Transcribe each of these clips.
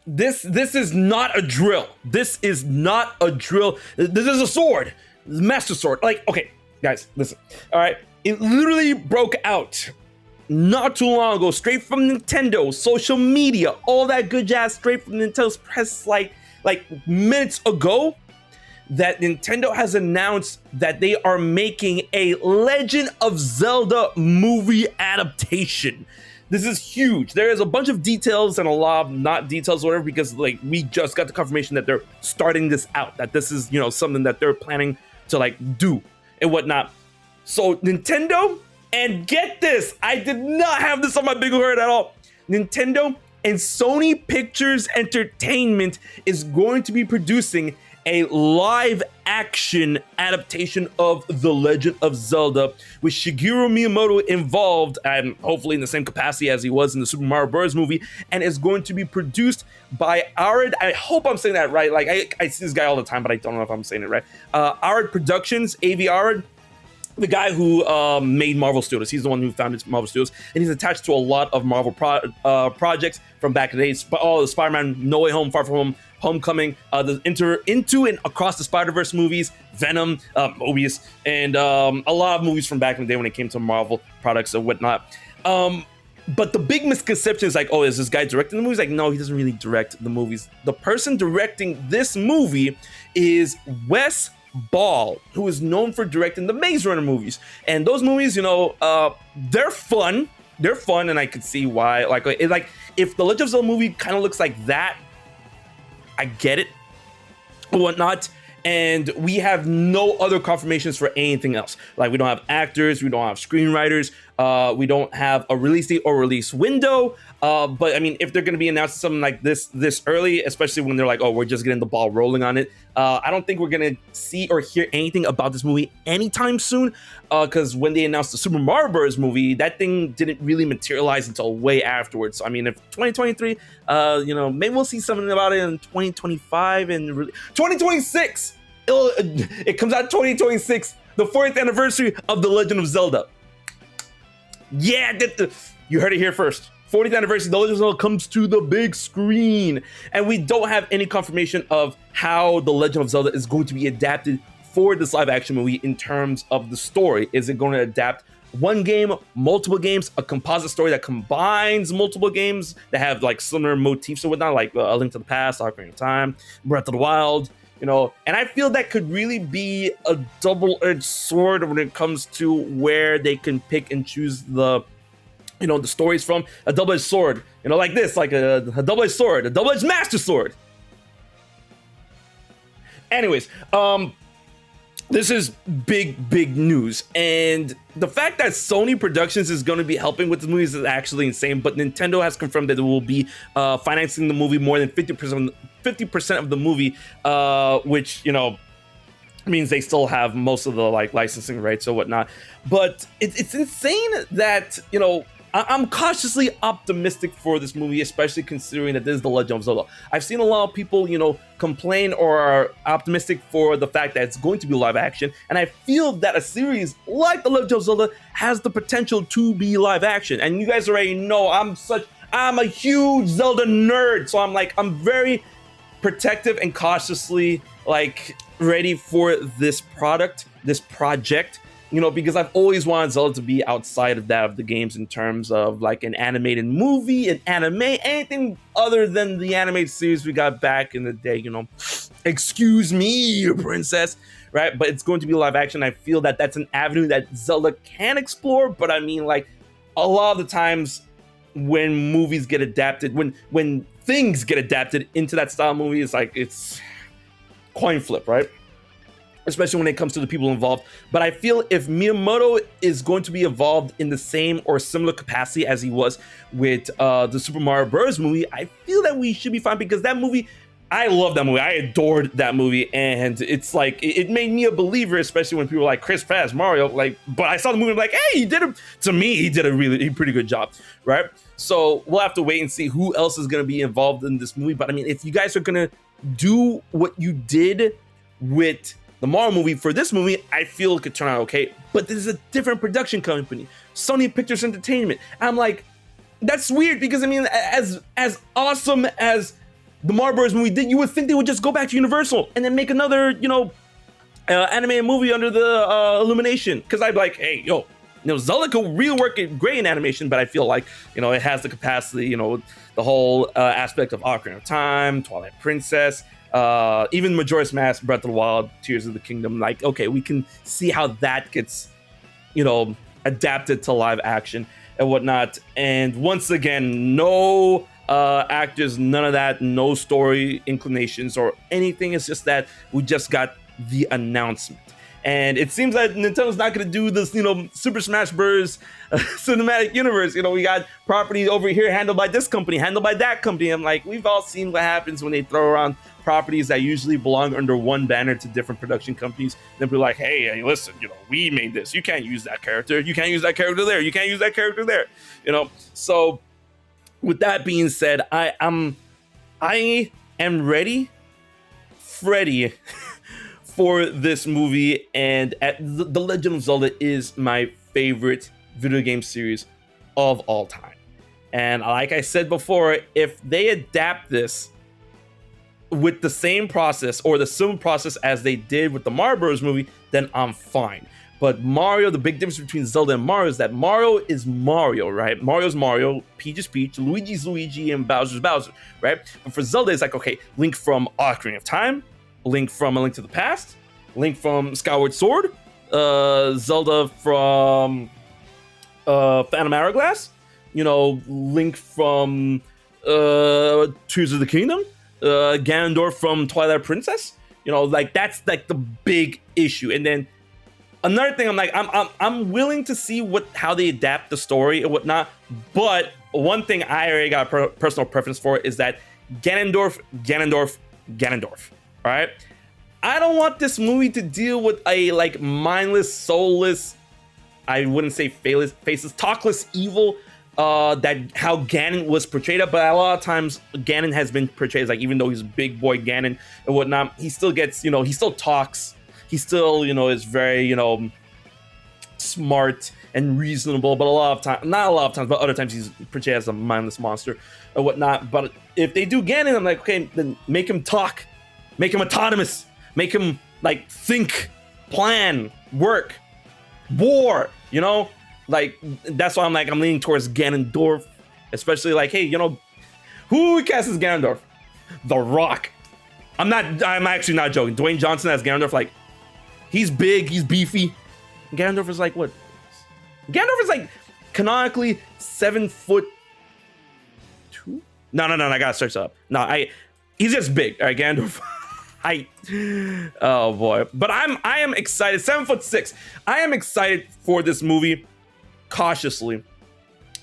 this is not a drill. This is not a drill. This is a sword, master sword. Like, okay, guys, listen. All right, it literally broke out not too long ago, straight from Nintendo, social media, all that good jazz, straight from Nintendo's press, like minutes ago, that Nintendo has announced that they are making a Legend of Zelda movie adaptation. This is huge. There is a bunch of details and a lot of not details, or whatever, because like we just got the confirmation that they're starting this out, that this is, you know, something that they're planning to like do and whatnot. So Nintendo, and get this, I did not have this on my big alert at all. Nintendo and Sony Pictures Entertainment is going to be producing a live action adaptation of The Legend of Zelda with Shigeru Miyamoto involved, and hopefully in the same capacity as he was in the Super Mario Bros. Movie, and is going to be produced by Arid. I hope I'm saying that right. Like I see this guy all the time, but I don't know if I'm saying it right. Arid Productions, AV Arid, the guy who made Marvel Studios. He's the one who founded Marvel Studios, and he's attached to a lot of Marvel projects from back in the days. All the Spider-Man, No Way Home, Far From Home, Homecoming, the Into and Across the Spider-Verse movies, Venom, Mobius, and a lot of movies from back in the day when it came to Marvel products and whatnot. But the big misconception is like, oh, is this guy directing the movies? Like, no, he doesn't really direct the movies. The person directing this movie is Wes Ball, who is known for directing the Maze Runner movies. And those movies, you know, they're fun. They're fun, and I could see why. Like if the Legend of Zelda movie kind of looks like that, I get it, or whatnot. And we have no other confirmations for anything else. Like, we don't have actors, we don't have screenwriters, we don't have a release date or release window. But I mean, if they're going to be announcing something like this early, especially when they're like, oh, we're just getting the ball rolling on it, I don't think we're going to see or hear anything about this movie anytime soon. Because when they announced the Super Mario Bros. Movie, that thing didn't really materialize until way afterwards. So I mean, if 2023, you know, maybe we'll see something about it in 2025 and 2026. It comes out 2026, the 40th anniversary of The Legend of Zelda. Yeah, you heard it here first. 40th anniversary, The Legend of Zelda comes to the big screen. And we don't have any confirmation of how The Legend of Zelda is going to be adapted for this live action movie in terms of the story. Is it going to adapt one game, multiple games, a composite story that combines multiple games that have like similar motifs and whatnot, like A Link to the Past, Ocarina of Time, Breath of the Wild, you know? And I feel that could really be a double-edged sword when it comes to where they can pick and choose the, you know, the stories from. A double-edged sword, you know, like this, like a double-edged sword, a double-edged master sword. Anyways, this is big news, and the fact that Sony Productions is going to be helping with the movies is actually insane. But Nintendo has confirmed that it will be financing the movie more than 50% of the movie, which, you know, means they still have most of the like licensing rights or whatnot. But it's insane that, you know, I'm cautiously optimistic for this movie, especially considering that this is The Legend of Zelda. I've seen a lot of people, you know, complain or are optimistic for the fact that it's going to be live action, and I feel that a series like The Legend of Zelda has the potential to be live action. And you guys already know I'm a huge Zelda nerd, so I'm very protective and cautiously like ready for this project, you know, because I've always wanted Zelda to be outside of that of the games in terms of like an animated movie, an anime, anything other than the animated series we got back in the day, you know. Excuse me, princess, right? But it's going to be live action. I feel that that's an avenue that Zelda can explore, but I mean, like, a lot of the times when movies get adapted, when things get adapted into that style of movie, it's like, it's coin flip, right? Especially when it comes to the people involved. But I feel if Miyamoto is going to be involved in the same or similar capacity as he was with the Super Mario Bros. Movie, I feel that we should be fine, because that movie, I love that movie. I adored that movie, and it's like, it made me a believer, especially when people were like, Chris Pratt, Mario, like, but I saw the movie, I'm like, hey, he did a pretty good job, right? So we'll have to wait and see who else is going to be involved in this movie. But I mean, if you guys are going to do what you did with the Mario movie for this movie, I feel it could turn out okay. But this is a different production company, Sony Pictures Entertainment. I'm like, that's weird, because I mean, as awesome as the Mario Bros. Movie did, you would think they would just go back to Universal and then make another, animated movie under the Illumination. Because I'd be like, hey, Zelda could really work it great in animation, but I feel like, it has the capacity, the whole aspect of Ocarina of Time, Twilight Princess, even Majora's Mask, Breath of the Wild, Tears of the Kingdom. Like, okay, we can see how that gets, adapted to live action and whatnot. And once again, no actors, none of that, no story inclinations or anything. It's just that we just got the announcement. And it seems like Nintendo's not going to do this, Super Smash Bros. Cinematic universe. We got properties over here handled by this company, handled by that company. I'm like, we've all seen what happens when they throw around properties that usually belong under one banner to different production companies. Then be like, hey, listen, we made this. You can't use that character. You can't use that character there. You can't use that character there. So with that being said, I am ready, Freddy. For this movie, and The Legend of Zelda is my favorite video game series of all time. And like I said before, if they adapt this with the same process or the similar process as they did with the Mario Bros. Movie, then I'm fine. But Mario, the big difference between Zelda and Mario is that Mario is Mario, right? Mario's Mario, Peach is Peach, Luigi's Luigi, and Bowser's Bowser, right? But for Zelda, it's like, okay, Link from Ocarina of Time, Link from A Link to the Past, Link from Skyward Sword, Zelda from Phantom Hourglass, Link from Tears of the Kingdom, Ganondorf from Twilight Princess. That's like the big issue. And then another thing, I'm willing to see how they adapt the story and whatnot. But one thing I already got a personal preference for is that Ganondorf. All right, I don't want this movie to deal with a mindless, soulless, I wouldn't say faceless, talkless evil. That how Ganon was portrayed, but a lot of times Ganon has been portrayed as even though he's big boy Ganon and whatnot, he still gets, he still talks, he still, is very, smart and reasonable. But not a lot of times, but other times he's portrayed as a mindless monster or whatnot. But if they do Ganon, I'm like, okay, then make him talk. Make him autonomous. Make him think, plan, work, war. That's why I'm leaning towards Ganondorf, especially hey, who casts as Ganondorf? The Rock. I'm actually not joking. Dwayne Johnson as Ganondorf, he's big, he's beefy. Ganondorf is what? Ganondorf is canonically 7'2". No, I gotta search that up. No, he's just big. All right, Ganondorf. Oh boy. But I am excited. 7'6". I am excited for this movie. Cautiously,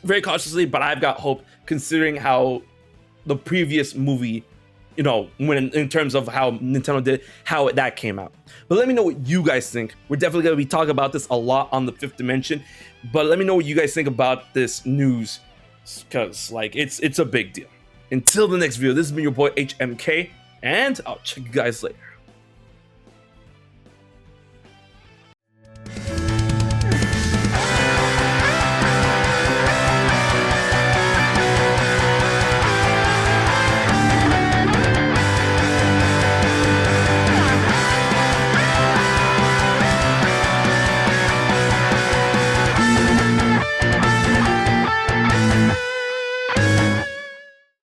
very cautiously, but I've got hope considering how the previous movie, when in terms of how Nintendo did, how that came out. But let me know what you guys think. We're definitely going to be talking about this a lot on the Fifth Dimension, but let me know what you guys think about this news, because it's a big deal. Until the next video, this has been your boy HMK, and I'll check you guys later.